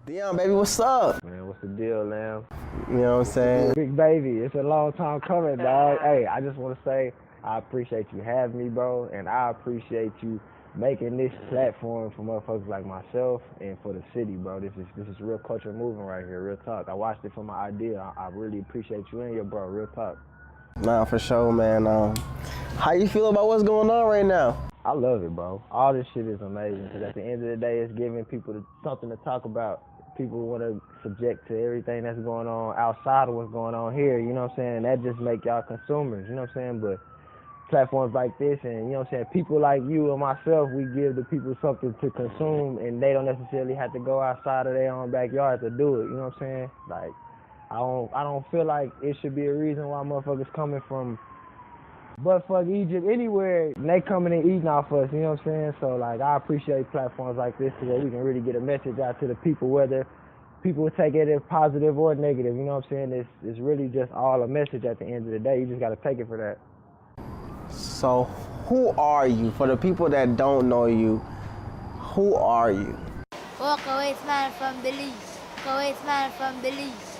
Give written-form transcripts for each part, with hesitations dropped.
Dion, baby, what's up? Man, what's the deal, Lamb? You know what I'm saying? Big baby, it's a long time coming, dog. Hey, I just want to say I appreciate you having me, bro, and I appreciate you making this platform for motherfuckers like myself and for the city, bro. This is real culture movement right here, real talk. I watched it from my idea. I really appreciate you and your bro, real talk. Nah, for sure, man. How you feel about what's going on right now? I love it, bro. All this shit is amazing because at the end of the day, it's giving people something to talk about. People want to subject to everything that's going on outside of what's going on here, you know what I'm saying? That just make y'all consumers, you know what I'm saying? But platforms like this and, you know what I'm saying, people like you and myself, we give the people something to consume and they don't necessarily have to go outside of their own backyard to do it, you know what I'm saying? Like, I don't feel like it should be a reason why motherfuckers coming from buttfuck Egypt, anywhere, and they coming and eating off us, you know what I'm saying? So, like, I appreciate platforms like this so that we can really get a message out to the people, whether people take it as positive or negative, you know what I'm saying? It's really just all a message at the end of the day. You just got to take it for that. So, who are you? For the people that don't know you, who are you? WalkAwaySmilin from Belize. WalkAwaySmilin from Belize.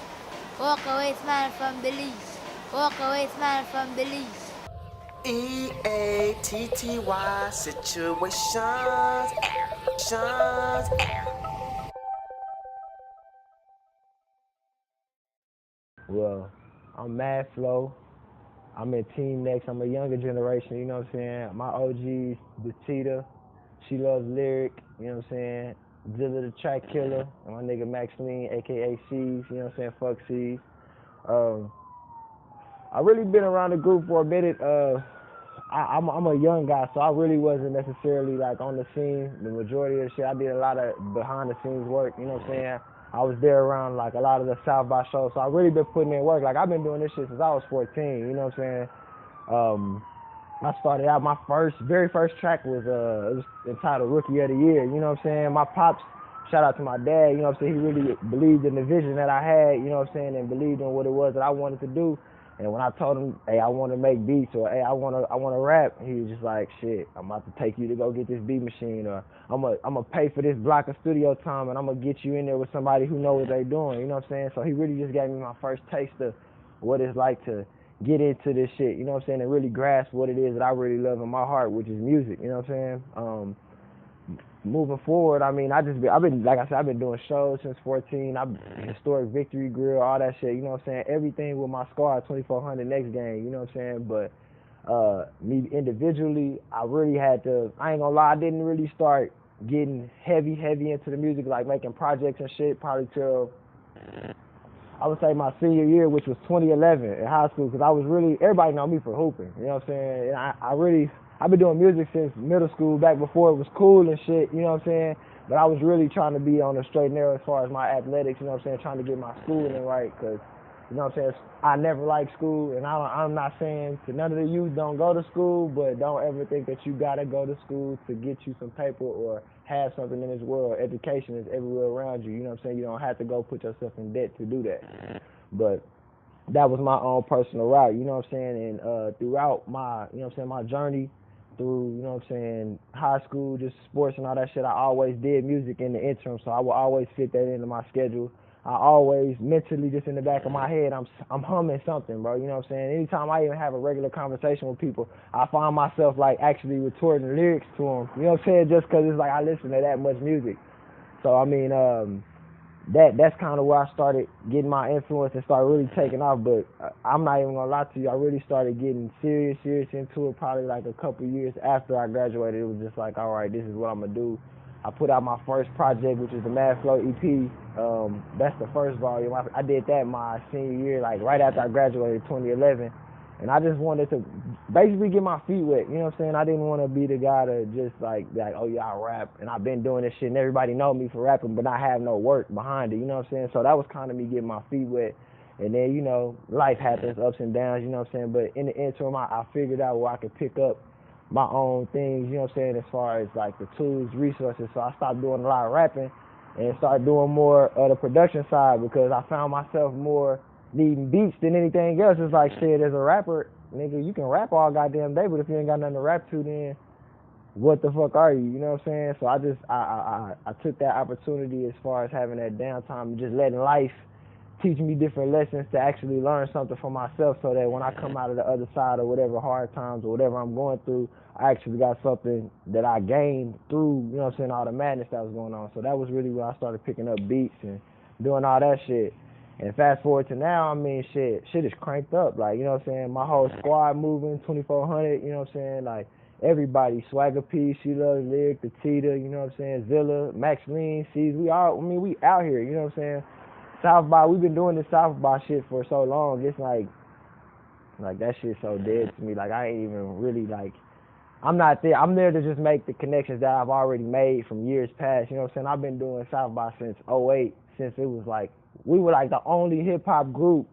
WalkAwaySmilin from Belize. WalkAwaySmilin from Belize. EATTY situations. Well, I'm MadFlo. I'm in Team Next. I'm a younger generation, you know what I'm saying? My OG's the Cheetah. She loves lyric, you know what I'm saying? Zilla the track killer. And my nigga Maxine, aka C's, you know what I'm saying? Fuck C's. I really been around the group for a minute. I'm a young guy, so I really wasn't necessarily like on the scene. The majority of the shit, I did a lot of behind the scenes work, you know what I'm saying? I was there around like a lot of the South by shows, so I really been putting in work. Like I've been doing this shit since I was 14, you know what I'm saying? I started out, my very first track was it was entitled Rookie of the Year, you know what I'm saying? My pops, shout out to my dad, you know what I'm saying? He really believed in the vision that I had, you know what I'm saying, and believed in what it was that I wanted to do. And when I told him, hey, I want to make beats, or hey, I want to rap, he was just like, shit, I'm about to take you to go get this beat machine, or I'm gonna pay for this block of studio time, and I'm gonna get you in there with somebody who knows what they're doing, you know what I'm saying? So he really just gave me my first taste of what it's like to get into this shit, you know what I'm saying, and really grasp what it is that I really love in my heart, which is music, you know what I'm saying? Moving forward, I mean, I've been, like I said, I've been doing shows since 14. Historic Victory Grill, all that shit, you know what I'm saying? Everything with my squad, 2400 next game, you know what I'm saying? But me individually, I really had to, I ain't gonna lie, I didn't really start getting heavy into the music, like making projects and shit, probably till, I would say my senior year, which was 2011 in high school, because I was really, everybody know me for hooping, you know what I'm saying? And I've been doing music since middle school, back before it was cool and shit, you know what I'm saying? But I was really trying to be on the straight and narrow as far as my athletics, you know what I'm saying? Trying to get my schooling right, because, you know what I'm saying? I never liked school, and I'm not saying to none of the youth don't go to school, but don't ever think that you gotta go to school to get you some paper or have something in this world. Education is everywhere around you, you know what I'm saying? You don't have to go put yourself in debt to do that. But that was my own personal route, you know what I'm saying? And throughout my, you know what I'm saying, my journey through, you know what I'm saying, high school, just sports and all that shit, I always did music in the interim, so I would always fit that into my schedule. I always mentally, just in the back of my head, I'm humming something, bro, you know what I'm saying? Anytime I even have a regular conversation with people, I find myself like actually retorting lyrics to them, you know what I'm saying, just because it's like I listen to that much music. So I mean, that's kind of where I started getting my influence and started really taking off. But I'm not even gonna lie to you, I really started getting serious into it probably like a couple years after I graduated. It was just like, all right, this is what I'm gonna do. I put out my first project, which is the MadFlo EP. That's the first volume. I did that my senior year, like right after I graduated, 2011. And I just wanted to basically get my feet wet, you know what I'm saying? I didn't want to be the guy to just like, oh yeah, I rap, and I've been doing this shit, and everybody know me for rapping, but I have no work behind it, you know what I'm saying? So that was kind of me getting my feet wet. And then, you know, life happens, ups and downs, you know what I'm saying? But in the interim, I figured out where I could pick up my own things, you know what I'm saying, as far as like the tools, resources. So I stopped doing a lot of rapping and started doing more of the production side, because I found myself more needing beats than anything else. It's like, shit, as a rapper, nigga, you can rap all goddamn day, but if you ain't got nothing to rap to, then what the fuck are you? You know what I'm saying? So I took that opportunity as far as having that downtime and just letting life teach me different lessons to actually learn something for myself, so that when I come out of the other side of whatever hard times or whatever I'm going through, I actually got something that I gained through, you know what I'm saying, all the madness that was going on. So that was really when I started picking up beats and doing all that shit. And fast forward to now, I mean, shit is cranked up. Like, you know what I'm saying, my whole squad moving, 2400, you know what I'm saying, like, everybody, Swagger P, Sheila, Lyric, the Tita, you know what I'm saying, Zilla, Max Lean, C's, we out here, you know what I'm saying. South by, we've been doing this South by shit for so long. It's like that shit's so dead to me. Like, I ain't even really, like, I'm not there. I'm there to just make the connections that I've already made from years past. You know what I'm saying? I've been doing South by since '08, since it was like, we were like the only hip hop group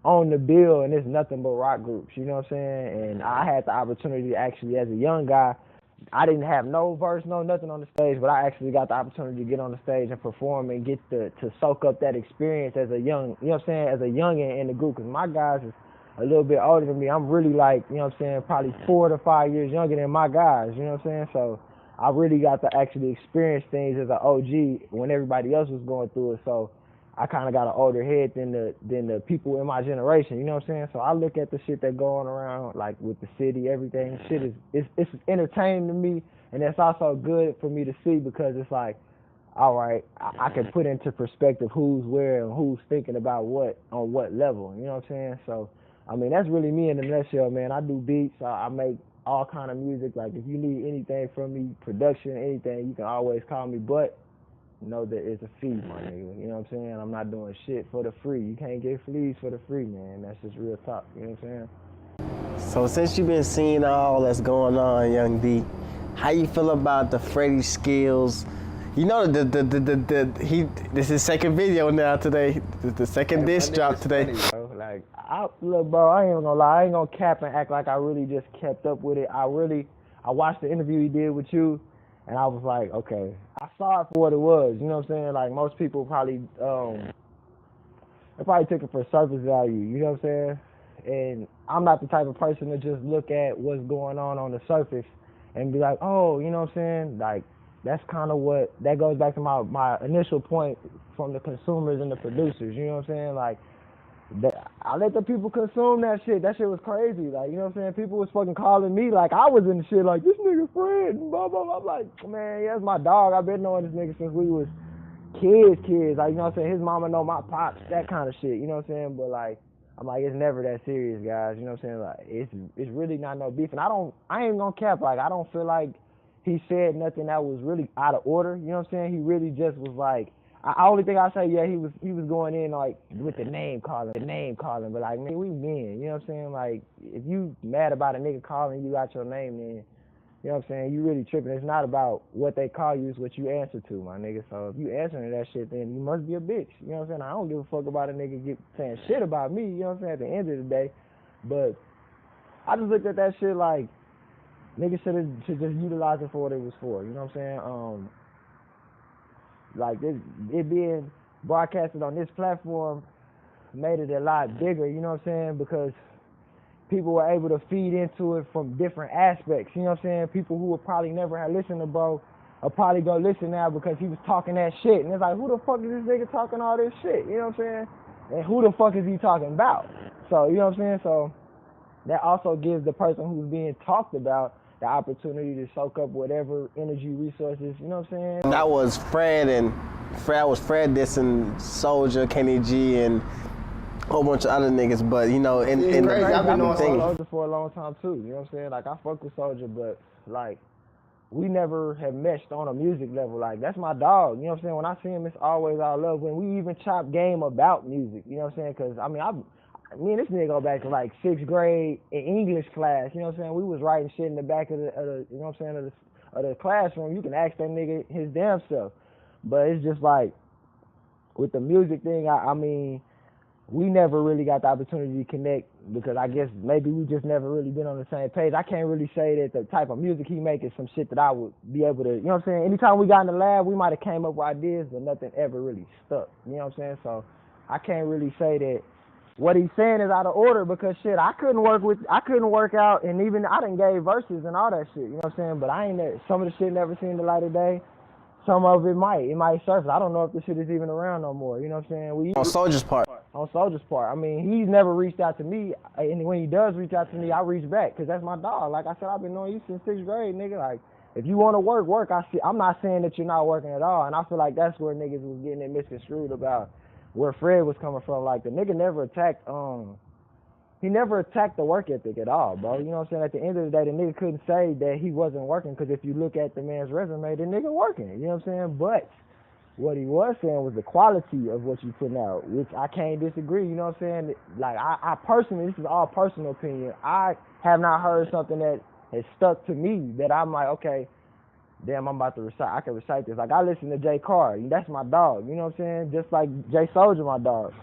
on the bill, and it's nothing but rock groups. You know what I'm saying? And I had the opportunity to actually, as a young guy, I didn't have no verse, no nothing on the stage, but I actually got the opportunity to get on the stage and perform and get to soak up that experience as a young, you know what I'm saying, as a youngin' in the group. Because my guys is a little bit older than me. I'm really like, you know what I'm saying, probably 4 to 5 years younger than my guys, you know what I'm saying? So I really got to actually experience things as an OG when everybody else was going through it. So I kind of got an older head than the people in my generation, you know what I'm saying? So I look at the shit that going around, like with the city, everything. Shit is it's entertaining to me, and it's also good for me to see, because it's like, all right, I can put into perspective who's where and who's thinking about what on what level, you know what I'm saying? So I mean, that's really me in a nutshell, man. I do beats, I make all kind of music. Like, if you need anything from me, production, anything, you can always call me. But know that it's a fee, my nigga. You know what I'm saying? I'm not doing shit for the free. You can't get fleas for the free, man. That's just real talk. You know what I'm saying? So since you've been seeing all that's going on, Young D, how you feel about the Freddie Skillz? You know, this is his second video now today. The second diss drop today. Funny, bro. Like, look, bro, I ain't gonna lie. I ain't gonna cap and act like I really just kept up with it. I watched the interview he did with you, and I was like, okay. I saw it for what it was. You know what I'm saying? Like, most people probably, they probably took it for surface value. You know what I'm saying? And I'm not the type of person to just look at what's going on the surface and be like, oh, you know what I'm saying? Like, that's kind of what, that goes back to my initial point from the consumers and the producers. You know what I'm saying? Like, I let the people consume that shit. That shit was crazy. Like, you know what I'm saying? People was fucking calling me like I was in the shit, like, this nigga Fred, blah, blah, blah. I'm like, man, yeah, that's my dog. I've been knowing this nigga since we was kids. Like, you know what I'm saying? His mama know my pops, that kind of shit. You know what I'm saying? But, like, I'm like, it's never that serious, guys. You know what I'm saying? Like, it's really not no beef. And I ain't gonna cap. Like, I don't feel like he said nothing that was really out of order. You know what I'm saying? He really just was like, I only thing I say, yeah, he was going in like with the name calling, but like, man, we men, you know what I'm saying? Like, if you mad about a nigga calling you out your name, then, you know what I'm saying, you really tripping. It's not about what they call you, it's what you answer to, my nigga. So if you answering that shit, then you must be a bitch. You know what I'm saying? I don't give a fuck about a nigga saying shit about me, you know what I'm saying, at the end of the day. But I just looked at that shit like, niggas should just utilize it for what it was for, you know what I'm saying? Like, it being broadcasted on this platform made it a lot bigger, you know what I'm saying? Because people were able to feed into it from different aspects, you know what I'm saying? People who would probably never have listened to bro will probably go listen now because he was talking that shit. And it's like, who the fuck is this nigga talking all this shit, you know what I'm saying? And who the fuck is he talking about? So, you know what I'm saying? So that also gives the person who's being talked about the opportunity to soak up whatever energy resources, you know what I'm saying? That was Fred dissing SOULJA, Kenny G, and a whole bunch of other niggas, but you know, in the I've been knowing SOULJA for a long time too, you know what I'm saying? Like, I fuck with SOULJA, but like, we never have meshed on a music level. Like, that's my dog, you know what I'm saying? When I see him, it's always all love. When we even chop game about music, you know what I'm saying? Because, I mean, me and this nigga go back to like 6th grade in English class, you know what I'm saying? We was writing shit in the back of the you know what I'm saying, of the classroom. You can ask that nigga his damn self. But it's just like, with the music thing, I mean, we never really got the opportunity to connect because I guess maybe we just never really been on the same page. I can't really say that the type of music he make is some shit that I would be able to, you know what I'm saying? Anytime we got in the lab, we might have came up with ideas, but nothing ever really stuck, you know what I'm saying? So I can't really say that what he's saying is out of order because shit, I couldn't work out, and even I done gave verses and all that shit, you know what I'm saying? But some of the shit never seen the light of day. Some of it might surface. I don't know if this shit is even around no more, you know what I'm saying? On SOULJA's part. On SOULJA's part. I mean, he's never reached out to me, and when he does reach out to me, I reach back, because that's my dog. Like I said, I've been knowing you since 6th grade, nigga. Like, if you want to work. I'm not saying that you're not working at all, and I feel like that's where niggas was getting it misconstrued about where Fred was coming from. Like, the nigga never attacked, he never attacked the work ethic at all, bro. You know what I'm saying? At the end of the day, the nigga couldn't say that he wasn't working, because if you look at the man's resume, the nigga working, you know what I'm saying? But what he was saying was the quality of what you putting out, which I can't disagree, you know what I'm saying? Like, I personally, this is all personal opinion, I have not heard something that has stuck to me that I'm like, okay, damn, I'm about to recite, I can recite this. Like, I listen to J. Carr, that's my dog, you know what I'm saying? Just like J. SOULJA, my dog.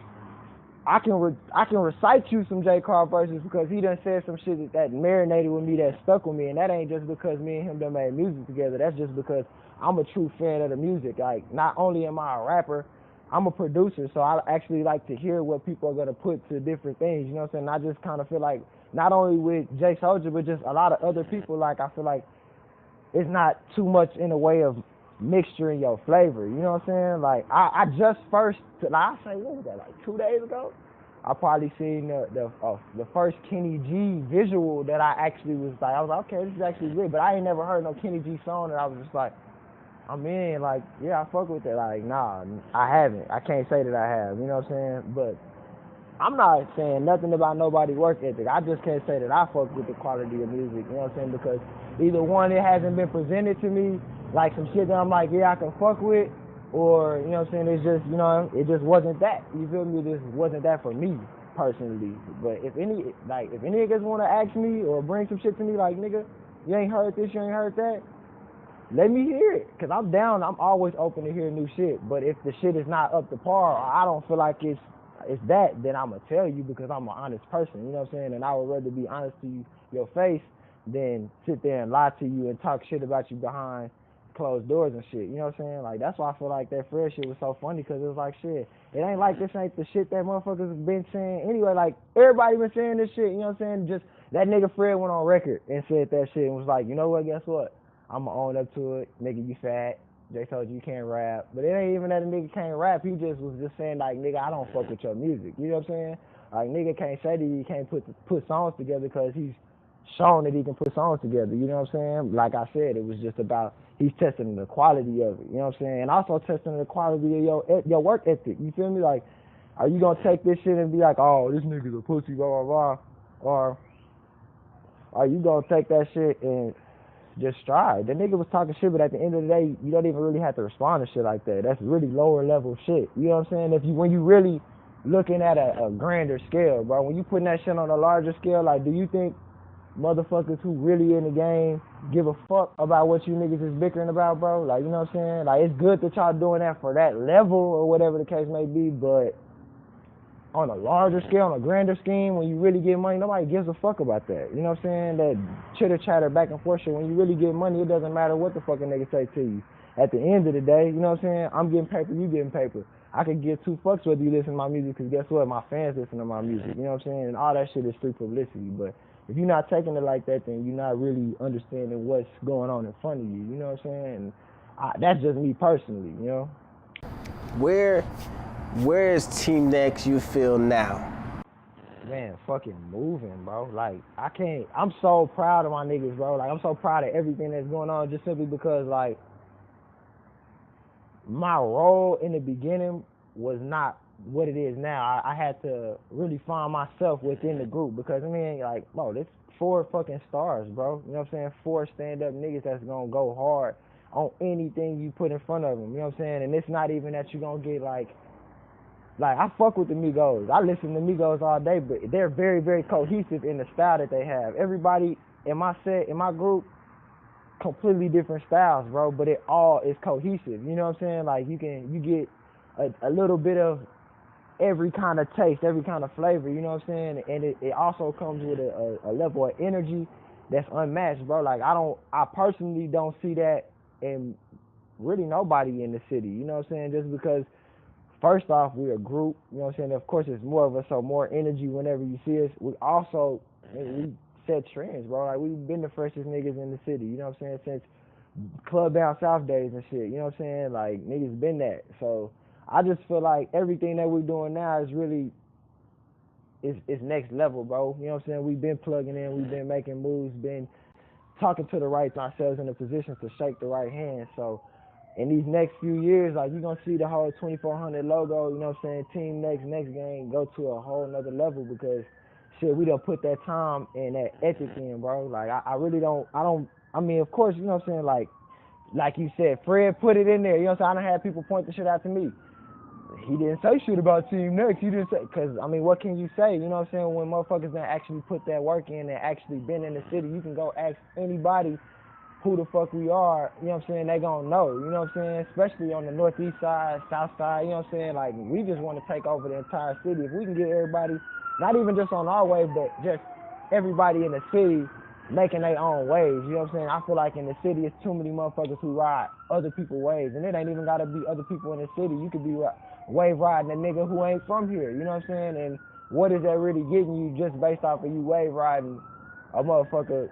I can recite you some J. Carr verses because he done said some shit that marinated with me, that stuck with me, and that ain't just because me and him done made music together. That's just because I'm a true fan of the music. Like, not only am I a rapper, I'm a producer, so I actually like to hear what people are gonna put to different things, you know what I'm saying? I just kind of feel like, not only with J. SOULJA, but just a lot of other people, like, I feel like it's not too much in the way of mixture in your flavor, you know what I'm saying? Like, I just first, I say, what was that, like 2 days ago? I probably seen the first Kenny G visual that I actually was like, I was like, okay, this is actually good, but I ain't never heard no Kenny G song, and I was just like, I'm in, like, yeah, I fuck with it. Like, nah, I haven't. I can't say that I have, you know what I'm saying? But I'm not saying nothing about nobody's work ethic. I just can't say that I fuck with the quality of music, you know what I'm saying? Because either one, it hasn't been presented to me, like some shit that I'm like, yeah, I can fuck with, or, you know what I'm saying, it's just, you know, it just wasn't that. You feel me? This wasn't that for me, personally. But if any niggas want to ask me or bring some shit to me, like, nigga, you ain't heard this, you ain't heard that, let me hear it, because I'm down. I'm always open to hear new shit. But if the shit is not up to par, or I don't feel like it's that, then I'm going to tell you, because I'm an honest person, you know what I'm saying? And I would rather be honest to you, your face, than sit there and lie to you and talk shit about you behind closed doors and shit, you know what I'm saying? Like, that's why I feel like that Fred shit was so funny, because it was like, shit, it ain't like this ain't the shit that motherfuckers been saying anyway. Like, everybody been saying this shit, you know what I'm saying? Just that nigga Fred went on record and said that shit and was like, you know what, guess what? I'm gonna own up to it. Nigga, you fat. J. SOULJA, you can't rap. But it ain't even that a nigga can't rap. He just was just saying, like, nigga, I don't fuck with your music. You know what I'm saying? Like, nigga can't say that he can't put songs together, because he's shown that he can put songs together. You know what I'm saying? Like I said, it was just about, he's testing the quality of it. You know what I'm saying? And also testing the quality of your work ethic. You feel me? Like, are you gonna take this shit and be like, oh, this nigga's a pussy, blah, blah, blah? Or are you gonna take that shit and just strive? The nigga was talking shit, but at the end of the day, you don't even really have to respond to shit like that. That's really lower level shit. You know what I'm saying? When you really looking at a grander scale, bro, when you putting that shit on a larger scale, like, do you think motherfuckers who really in the game give a fuck about what you niggas is bickering about, bro? Like, you know what I'm saying? Like, it's good that y'all doing that for that level or whatever the case may be, but on a larger scale, on a grander scheme, when you really get money, nobody gives a fuck about that. You know what I'm saying? That chitter chatter back and forth shit, when you really get money, it doesn't matter what the fucking nigga say to you. At the end of the day, you know what I'm saying? I'm getting paper, you getting paper. I could give two fucks whether you listen to my music, because guess what? My fans listen to my music. You know what I'm saying? And all that shit is free publicity. But if you're not taking it like that, then you're not really understanding what's going on in front of you. You know what I'm saying? And that's just me personally, you know? Where is Team Next, you feel, now? Man, fucking moving, bro. Like, I'm so proud of my niggas, bro. Like, I'm so proud of everything that's going on, just simply because, like, my role in the beginning was not what it is now. I had to really find myself within the group, because, I mean, like, bro, there's 4 fucking stars, bro. You know what I'm saying? 4 stand-up niggas that's gonna go hard on anything you put in front of them. You know what I'm saying? And it's not even that you gonna get, like, I fuck with the Migos. I listen to Migos all day, but they're very, very cohesive in the style that they have. Everybody in my set, in my group, completely different styles, bro, but it all is cohesive. You know what I'm saying? Like, you get a little bit of every kind of taste, every kind of flavor, you know what I'm saying? And it also comes with a level of energy that's unmatched, bro. Like, I personally don't see that in really nobody in the city, you know what I'm saying? Just because first off, we're a group, you know what I'm saying? Of course, it's more of us, so more energy whenever you see us. We also, we set trends, bro. Like, we've been the freshest niggas in the city, you know what I'm saying, since Club Down South days and shit, you know what I'm saying? Like, niggas been that. So I just feel like everything that we're doing now is really, it's next level, bro. You know what I'm saying? We've been plugging in, we've been making moves, been talking to the right ourselves in a position to shake the right hand. So in these next few years, like, you're gonna see the whole 2400 logo, you know what I'm saying, Team Next game go to a whole nother level because shit, we done put that time and that ethic in, bro. Like, I really don't, I mean, of course, you know what I'm saying, like you said, Fred put it in there, you know what I'm saying? I done had people point the shit out to me. He didn't say shit about Team Next. He didn't say, because, I mean, what can you say? You know what I'm saying? When motherfuckers done actually put that work in and actually been in the city, you can go ask anybody who the fuck we are, you know what I'm saying? They gonna know, you know what I'm saying? Especially on the northeast side, south side, you know what I'm saying? Like, we just want to take over the entire city. If we can get everybody, not even just on our wave, but just everybody in the city making their own waves, you know what I'm saying? I feel like in the city, it's too many motherfuckers who ride other people's waves, and it ain't even gotta be other people in the city. You could be wave riding a nigga who ain't from here, you know what I'm saying? And what is that really getting you just based off of you wave riding a motherfucker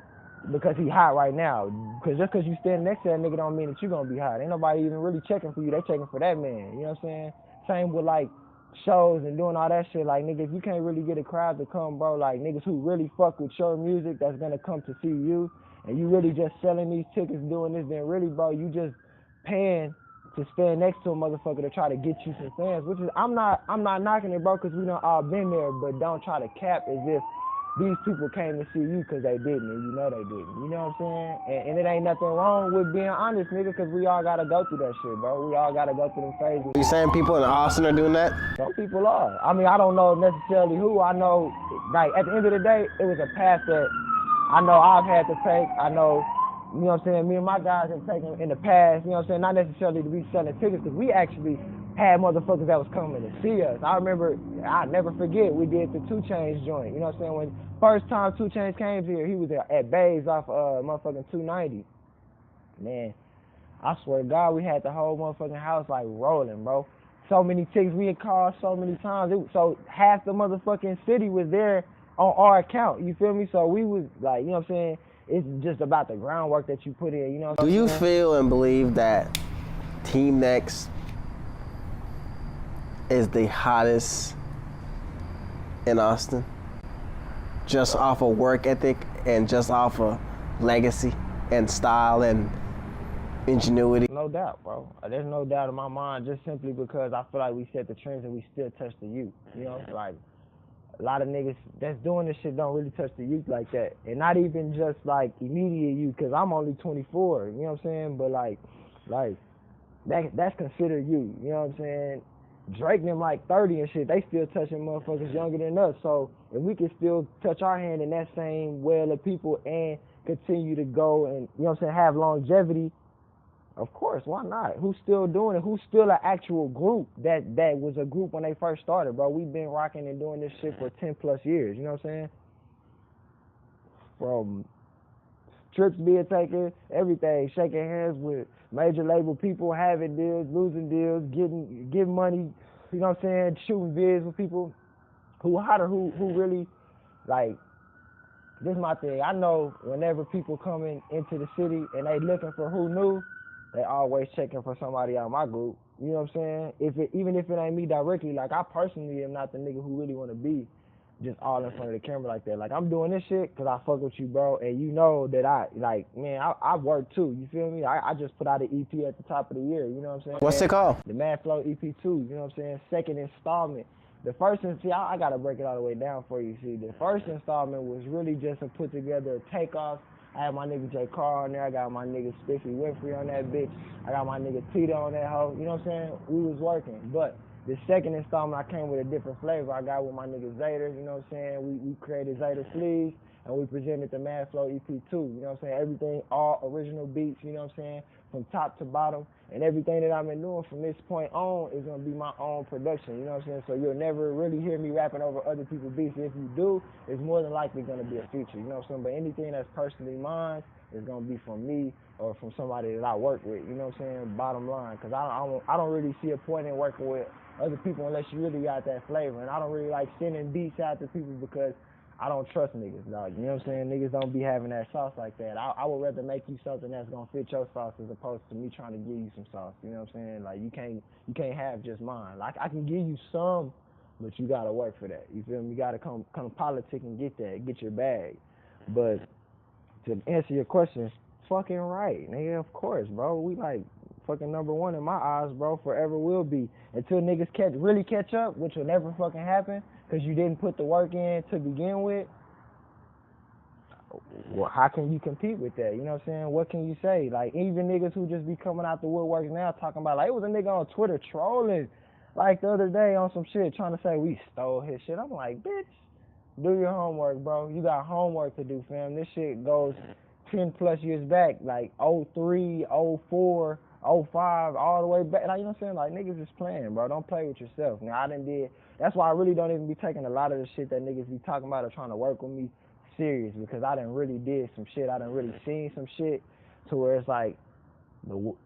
because he hot right now? Because just because you stand next to that nigga don't mean that you gonna be hot. Ain't nobody even really checking for you. They checking for that man, you know what I'm saying? Same with, like, shows and doing all that shit. Like, nigga, if you can't really get a crowd to come, bro, like, niggas who really fuck with your music that's gonna come to see you, and you really just selling these tickets, doing this, then really, bro, you just paying to stand next to a motherfucker to try to get you some fans, which is, I'm not knocking it, bro, because we done all been there, but don't try to cap as if these people came to see you because they didn't, and you know they didn't. You know what I'm saying? And it ain't nothing wrong with being honest, nigga, because we all got to go through that shit, bro. We all got to go through them phases. You saying people in Austin are doing that? Some people are. I mean, I don't know necessarily who. I know, like, at the end of the day, it was a path that I know I've had to take. I know, you know what I'm saying, me and my guys have taken in the past, you know what I'm saying, not necessarily to be selling tickets, because we actually had motherfuckers that was coming to see us. I remember, I'll never forget, we did the 2 Chainz joint, you know what I'm saying, when first time 2 Chainz came here, he was at Bays off motherfucking 290. Man, I swear to God, we had the whole motherfucking house like rolling, bro. So many tickets we had called so many times, so half the motherfucking city was there on our account, you feel me? So we was like, you know what I'm saying, it's just about the groundwork that you put in, you know what I'm saying? Do you feel and believe that Team Next is the hottest in Austin? Just off of work ethic and just off of legacy and style and ingenuity? No doubt, bro. There's no doubt in my mind, just simply because I feel like we set the trends and we still touch the youth, you know? Like, a lot of niggas that's doing this shit don't really touch the youth like that. And not even just, like, immediate youth, because I'm only 24, you know what I'm saying? But, like that's considered youth, you know what I'm saying? Drake and them like 30 and shit, they still touching motherfuckers younger than us. So if we can still touch our hand in that same well of people and continue to go and, you know what I'm saying, have longevity, of course, why not? Who's still doing it? Who's still an actual group that was a group when they first started, bro? We've been rocking and doing this shit for 10 plus years, you know what I'm saying? From trips being taken, everything, shaking hands with major label people, having deals, losing deals, getting money, you know what I'm saying, shooting vids with people who hotter, who really, like, this is my thing. I know whenever people coming into the city and they looking for who new, they always checking for somebody out of my group. You know what I'm saying? Even if it ain't me directly, like, I personally am not the nigga who really want to be just all in front of the camera like that. Like, I'm doing this shit because I fuck with you, bro, and you know that I work too, you feel me? I just put out an EP at the top of the year, you know what I'm saying? What's it called? The MadFlo EP 2, you know what I'm saying? Second installment. The first, see, I gotta break it all the way down for you, see. The first installment was really just to put together a takeoff. I had my nigga J. Carr on there, I got my nigga Spiffy Winfrey on that bitch, I got my nigga Tito on that hoe, you know what I'm saying? We was working, but the second installment, I came with a different flavor. I got with my nigga Zader, you know what I'm saying? We created Zader Sleeves, and we presented the MadFlo EP 2, you know what I'm saying? Everything, all original beats, you know what I'm saying? From top to bottom, and everything that I've been doing from this point on is gonna be my own production, you know what I'm saying? So you'll never really hear me rapping over other people's beats. If you do, it's more than likely gonna be a feature, you know what I'm saying? But anything that's personally mine is gonna be from me or from somebody that I work with, you know what I'm saying? Bottom line, because I don't really see a point in working with other people unless you really got that flavor. And I don't really like sending beats out to people because I don't trust niggas, dog. You know what I'm saying? Niggas don't be having that sauce like that. I would rather make you something that's gonna fit your sauce as opposed to me trying to give you some sauce. You know what I'm saying? Like you can't have just mine. Like I can give you some, but you gotta work for that. You feel me? You gotta come politic and get that, get your bag. But to answer your question, fucking right, nigga. Of course, bro. We like fucking #1 in my eyes, bro. Forever will be until niggas really catch up, which will never fucking happen. Because you didn't put the work in to begin with, well, how can you compete with that? You know what I'm saying? What can you say? Like, even niggas who just be coming out the woodwork now talking about, like, it was a nigga on Twitter trolling, like, the other day on some shit, trying to say we stole his shit. I'm like, bitch, do your homework, bro. You got homework to do, fam. This shit goes 10 plus years back, like 03, 04, 05, all the way back. Like, you know what I'm saying? Like, niggas is playing, bro. Don't play with yourself. Now, that's why I really don't even be taking a lot of the shit that niggas be talking about or trying to work with me serious, because I done really did some shit. I done really seen some shit to where it's like,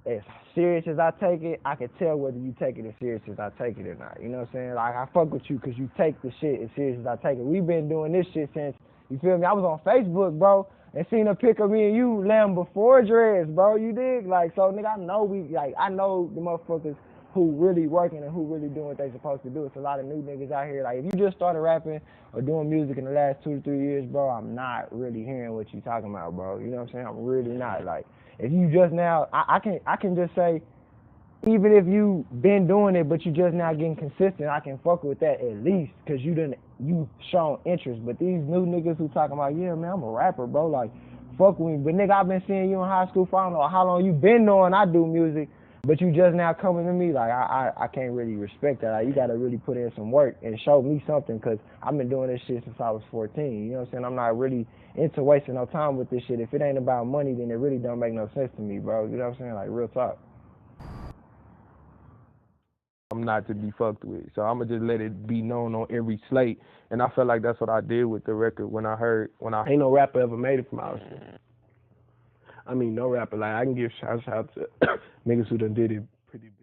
as serious as I take it, I can tell whether you take it as serious as I take it or not. You know what I'm saying? Like, I fuck with you because you take the shit as serious as I take it. We've been doing this shit since, you feel me? I was on Facebook, bro, and seen a pic of me and you lamb before dreads, bro. You dig? Like, so, nigga, I know the motherfuckers who really working and who really doing what they supposed to do. It's a lot of new niggas out here. Like, if you just started rapping or doing music in the last 2 to 3 years, bro, I'm not really hearing what you talking about, bro. You know what I'm saying? I'm really not. Like, if you just now, I can just say, even if you been doing it, but you just now getting consistent, I can fuck with that at least, because you shown interest. But these new niggas who talking about, yeah, man, I'm a rapper, bro, like, fuck with me. But nigga, I've been seeing you in high school for I don't know how long you been knowing I do music, but you just now coming to me, like, I can't really respect that. Like, you gotta really put in some work and show me something, because I've been doing this shit since I was 14. You know what I'm saying? I'm not really into wasting no time with this shit. If it ain't about money, then it really don't make no sense to me, bro. You know what I'm saying? Like, real talk. I'm not to be fucked with, so I'm gonna just let it be known on every slate. And I felt like that's what I did with the record when I ain't no rapper ever made it from out here. I mean, no rapper. Like, I can give shouts out to niggas who done did it pretty big.